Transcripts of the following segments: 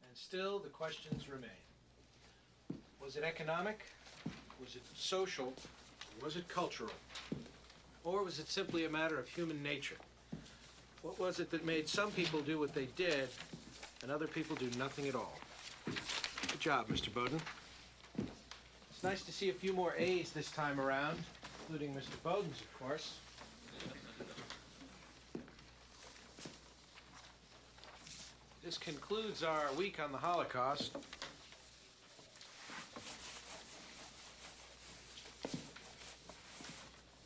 And still the questions remain. Was it economic? Was it social? Or was it cultural? Or was it simply a matter of human nature? What was it that made some people do what they did and other people do nothing at all? Good job, Mr. Bowden. It's nice to see a few more A's this time around, including Mr. Bowden's, of course. This concludes our week on the Holocaust.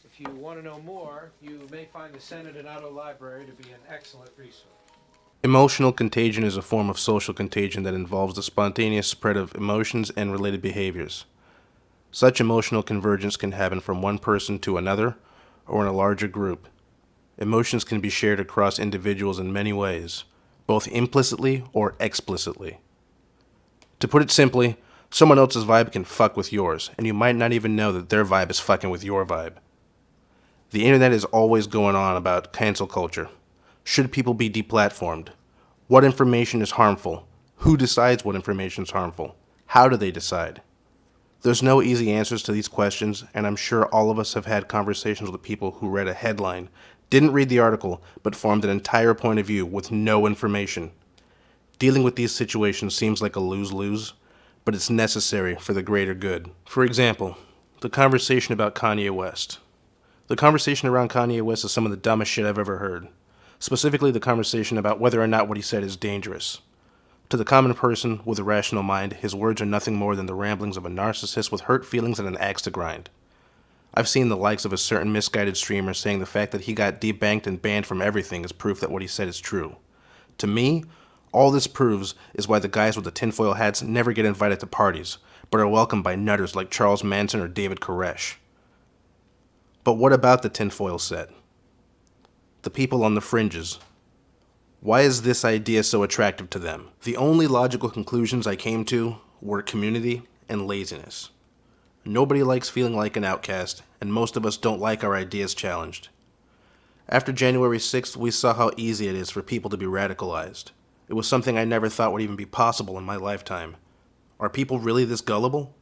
If you want to know more, you may find the Senate and Auto Library to be an excellent resource. Emotional contagion is a form of social contagion that involves the spontaneous spread of emotions and related behaviors. Such emotional convergence can happen from one person to another or in a larger group. Emotions can be shared across individuals in many ways, both implicitly or explicitly. To put it simply, someone else's vibe can fuck with yours, and you might not even know that their vibe is fucking with your vibe. The internet is always going on about cancel culture. Should people be deplatformed? What information is harmful? Who decides what information is harmful? How do they decide? There's no easy answers to these questions, and I'm sure all of us have had conversations with people who read a headline, didn't read the article, but formed an entire point of view with no information. Dealing with these situations seems like a lose-lose, but it's necessary for the greater good. For example, the conversation about Kanye West. The conversation around Kanye West is some of the dumbest shit I've ever heard. Specifically, the conversation about whether or not what he said is dangerous. To the common person with a rational mind, his words are nothing more than the ramblings of a narcissist with hurt feelings and an axe to grind. I've seen the likes of a certain misguided streamer saying the fact that he got debanked and banned from everything is proof that what he said is true. To me, all this proves is why the guys with the tinfoil hats never get invited to parties, but are welcomed by nutters like Charles Manson or David Koresh. But what about the tinfoil set? The people on the fringes. Why is this idea so attractive to them? The only logical conclusions I came to were community and laziness. Nobody likes feeling like an outcast, and most of us don't like our ideas challenged. After January 6th, we saw how easy it is for people to be radicalized. It was something I never thought would even be possible in my lifetime. Are people really this gullible?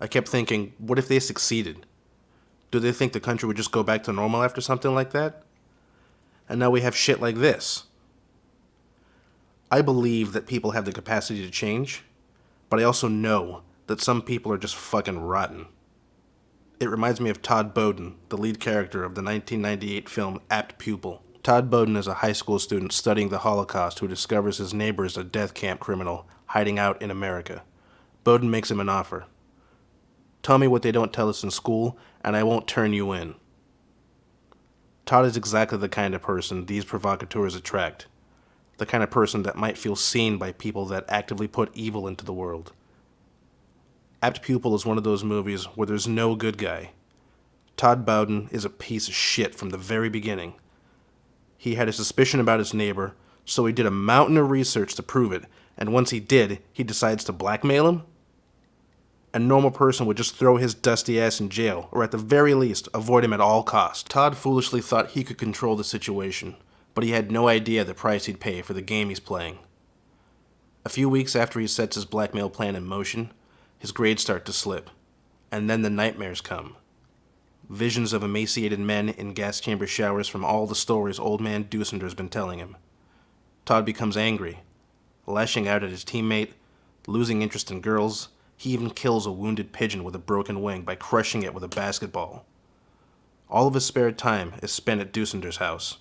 I kept thinking, what if they succeeded? Do they think the country would just go back to normal after something like that? And now we have shit like this. I believe that people have the capacity to change, but I also know that some people are just fucking rotten. It reminds me of Todd Bowden, the lead character of the 1998 film APT Pupil. Todd Bowden is a high school student studying the Holocaust who discovers his neighbor is a death camp criminal hiding out in America. Bowden makes him an offer. Tell me what they don't tell us in school, and I won't turn you in. Todd is exactly the kind of person these provocateurs attract. The kind of person that might feel seen by people that actively put evil into the world. Apt Pupil is one of those movies where there's no good guy. Todd Bowden is a piece of shit from the very beginning. He had a suspicion about his neighbor, so he did a mountain of research to prove it, and once he did, he decides to blackmail him? A normal person would just throw his dusty ass in jail, or at the very least, avoid him at all costs. Todd foolishly thought he could control the situation, but he had no idea the price he'd pay for the game he's playing. A few weeks after he sets his blackmail plan in motion, his grades start to slip, and then the nightmares come. Visions of emaciated men in gas chamber showers from all the stories old man Dusender's been telling him. Todd becomes angry, lashing out at his teammate, losing interest in girls. He even kills a wounded pigeon with a broken wing by crushing it with a basketball. All of his spare time is spent at Dusender's house,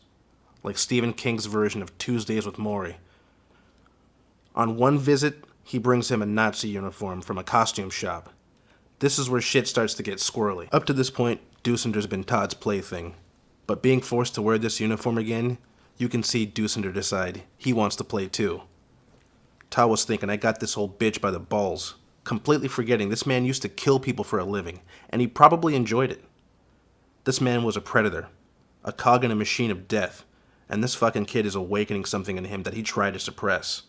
like Stephen King's version of Tuesdays with Morrie. On one visit, he brings him a Nazi uniform from a costume shop. This is where shit starts to get squirrely. Up to this point, Dusender's been Todd's plaything, but being forced to wear this uniform again, you can see Dusender decide he wants to play too. Todd was thinking, I got this old bitch by the balls, completely forgetting this man used to kill people for a living, and he probably enjoyed it. This man was a predator, a cog in a machine of death, and this fucking kid is awakening something in him that he tried to suppress.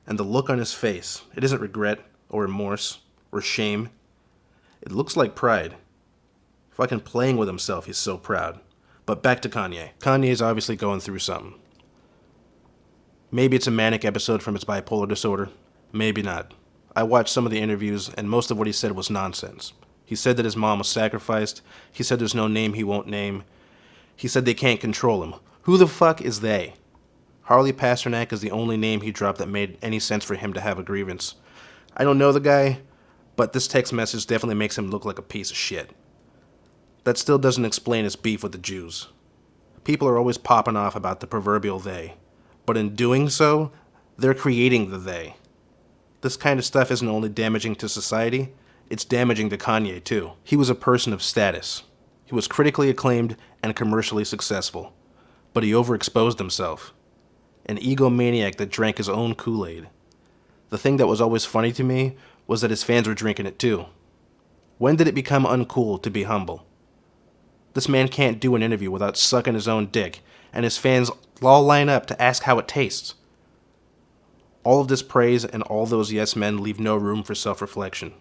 And the look on his face, it isn't regret, or remorse, or shame. It looks like pride. Fucking playing with himself, he's so proud. But back to Kanye. Kanye is obviously going through something. Maybe it's a manic episode from his bipolar disorder. Maybe not. I watched some of the interviews, and most of what he said was nonsense. He said that his mom was sacrificed. He said there's no name he won't name. He said they can't control him. Who the fuck is they? Harley Pasternak is the only name he dropped that made any sense for him to have a grievance. I don't know the guy, but this text message definitely makes him look like a piece of shit. That still doesn't explain his beef with the Jews. People are always popping off about the proverbial they, but in doing so, they're creating the they. This kind of stuff isn't only damaging to society, it's damaging to Kanye too. He was a person of status. He was critically acclaimed and commercially successful, but he overexposed himself. An egomaniac that drank his own Kool-Aid. The thing that was always funny to me was that his fans were drinking it too. When did it become uncool to be humble? This man can't do an interview without sucking his own dick, and his fans all line up to ask how it tastes. All of this praise and all those yes men leave no room for self-reflection.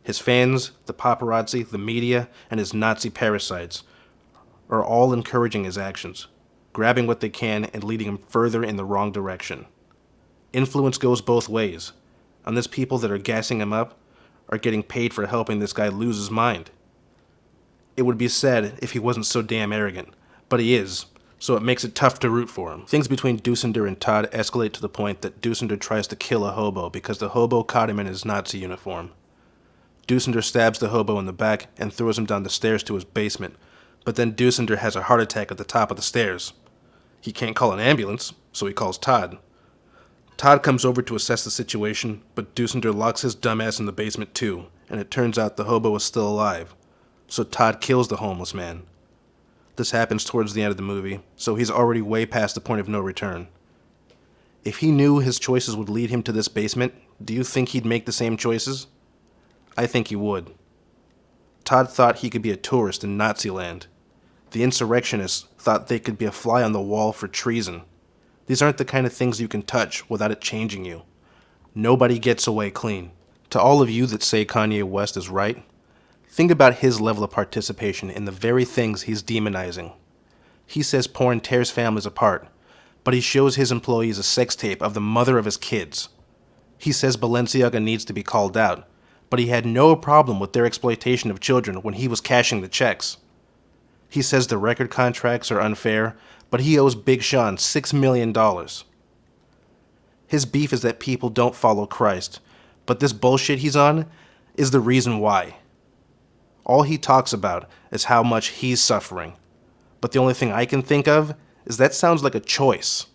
His fans, the paparazzi, the media, and his Nazi parasites are all encouraging his actions, grabbing what they can and leading him further in the wrong direction. Influence goes both ways, and these people that are gassing him up are getting paid for helping this guy lose his mind. It would be sad if he wasn't so damn arrogant, but he is, so it makes it tough to root for him. Things between Dusendur and Todd escalate to the point that Dusendur tries to kill a hobo because the hobo caught him in his Nazi uniform. Dusendur stabs the hobo in the back and throws him down the stairs to his basement, but then Dusendur has a heart attack at the top of the stairs. He can't call an ambulance, so he calls Todd. Todd comes over to assess the situation, but Dusendur locks his dumbass in the basement too, and it turns out the hobo is still alive. So Todd kills the homeless man. This happens towards the end of the movie, so he's already way past the point of no return. If he knew his choices would lead him to this basement, do you think he'd make the same choices? I think he would. Todd thought he could be a tourist in Nazi land. The insurrectionists thought they could be a fly on the wall for treason. These aren't the kind of things you can touch without it changing you. Nobody gets away clean. To all of you that say Kanye West is right, think about his level of participation in the very things he's demonizing. He says porn tears families apart, but he shows his employees a sex tape of the mother of his kids. He says Balenciaga needs to be called out, but he had no problem with their exploitation of children when he was cashing the checks. He says the record contracts are unfair, but he owes Big Sean $6 million. His beef is that people don't follow Christ, but this bullshit he's on is the reason why. All he talks about is how much he's suffering, but the only thing I can think of is that sounds like a choice.